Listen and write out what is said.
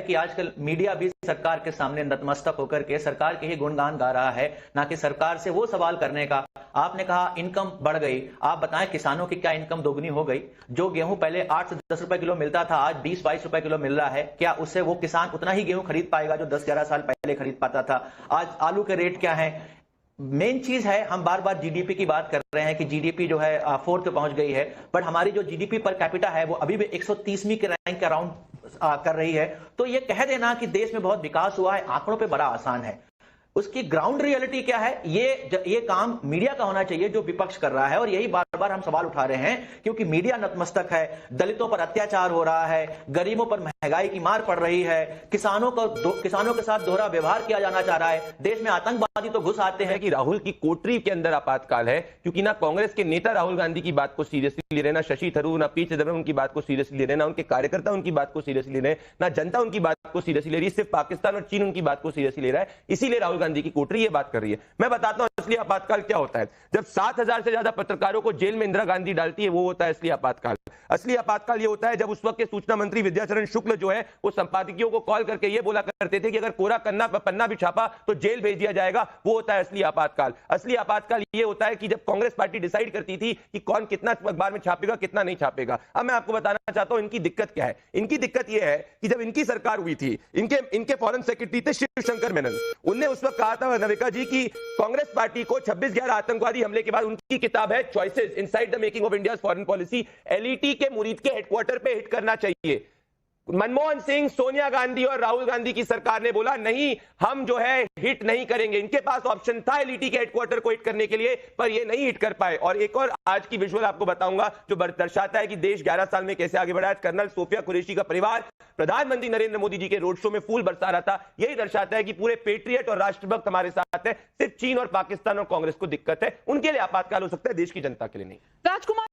कि आजकल मीडिया भी सरकार के सामने नतमस्तक होकर के सरकार के ही गुणगान गा रहा है, ना कि सरकार से वो सवाल करने का। आपने कहा इनकम बढ़ गई, आप बताएं किसानों की क्या इनकम दोगुनी हो गई? जो गेहूं पहले 8 से 10 रुपए किलो मिलता था, आज 20-22 रुपए किलो मिल रहा है। क्या उससे वो किसान उतना ही गेहूं खरीद पाएगा जो 10-11 साल पहले खरीद पाता था? आज आलू के रेट क्या है? मेन चीज है, हम बार बार जीडीपी की बात कर रहे हैं कि जीडीपी जो है 4th पे पहुंच गई है, बट हमारी जो जीडीपी पर कैपिटा है वो अभी भी 130वीं के रैंक के अराउंड कर रही है। तो ये कह देना कि देश में बहुत विकास हुआ है आंकड़ों पे बड़ा आसान है। उसकी ग्राउंड रियलिटी क्या है, ये काम मीडिया का होना चाहिए जो विपक्ष कर रहा है। और यही बार बार हम सवाल उठा रहे हैं क्योंकि मीडिया नतमस्तक है, दलितों पर अत्याचार हो रहा है, गरीबों पर महंगाई की मार पड़ रही है, किसानों के साथ दोहरा व्यवहार किया जाना चाह रहा है, देश में आतंकवादी तो घुस आते हैं। कि राहुल की कोटरी के अंदर आपातकाल है, क्योंकि ना कांग्रेस के नेता राहुल गांधी की बात को सीरियसली ले रहे, ना शशि थरूर, ना पी चिदंबरम उनकी बात को सीरियसली ले रहे, ना उनके कार्यकर्ता उनकी बात को सीरियसली ले रहे, ना जनता उनकी बात को सीरियसली ले रही, सिर्फ पाकिस्तान और चीन उनकी बात को सीरियसली ले रहा है। इसीलिए राहुल गांधी की कोटरी ये बात कर रही है। मैं बताता हूं असली आपातकाल क्या होता है। जब 7,000 से ज्यादा पत्रकारों को जेल में इंदिरा गांधी डालती है, वो होता है असली आपातकाल। असली आपातकाल ये होता है जब उस वक्त के सूचना मंत्री विद्याचरण शुक्ल जो है वो संपादकीयों को कॉल करके ये बोला करते थे कि अगर कोरा पन्ना भी छापा तो जेल भेज दिया जाएगा। वो होता है असली आपातकाल। असली आपातकाल ये होता है कि जब कांग्रेस पार्टी डिसाइड करती थी कि कौन कितना अखबार में छापेगा, कितना नहीं छापेगा। अब मैं आपको बताना चाहता हूं इनकी दिक्कत क्या है। इनकी दिक्कत यह है कि जब इनकी सरकार हुई थी, इनके फॉरेन सेक्रेटरी थे शिवशंकर मेनन। उनने उस वक्त कहा था नविका जी की कांग्रेस पार्टी को 26/11 आतंकवादी हमले के बाद, उनकी किताब है choices inside the making of India's foreign policy, LET के मुरीद के हेडक्वार्टर पे हिट करना चाहिए। मनमोहन सिंह, सोनिया गांधी और राहुल गांधी की सरकार ने बोला नहीं, हम जो है हिट नहीं करेंगे। इनके पास ऑप्शन था एलईटी के हेडक्वार्टर को हिट करने के लिए, पर ये नहीं हिट कर पाए। और एक और आज की विजुअल आपको बताऊंगा जो दर्शाता है कि देश 11 साल में कैसे आगे बढ़ा है। कर्नल सोफिया कुरैशी का परिवार प्रधानमंत्री नरेंद्र मोदी जी के रोड शो में फूल बरसा रहा था। यही दर्शाता है कि पूरे पेट्रियट और राष्ट्रभक्त हमारे साथ है। सिर्फ चीन और पाकिस्तान और कांग्रेस को दिक्कत है, उनके लिए आपातकाल हो सकता है, देश की जनता के लिए नहीं। राजकुमार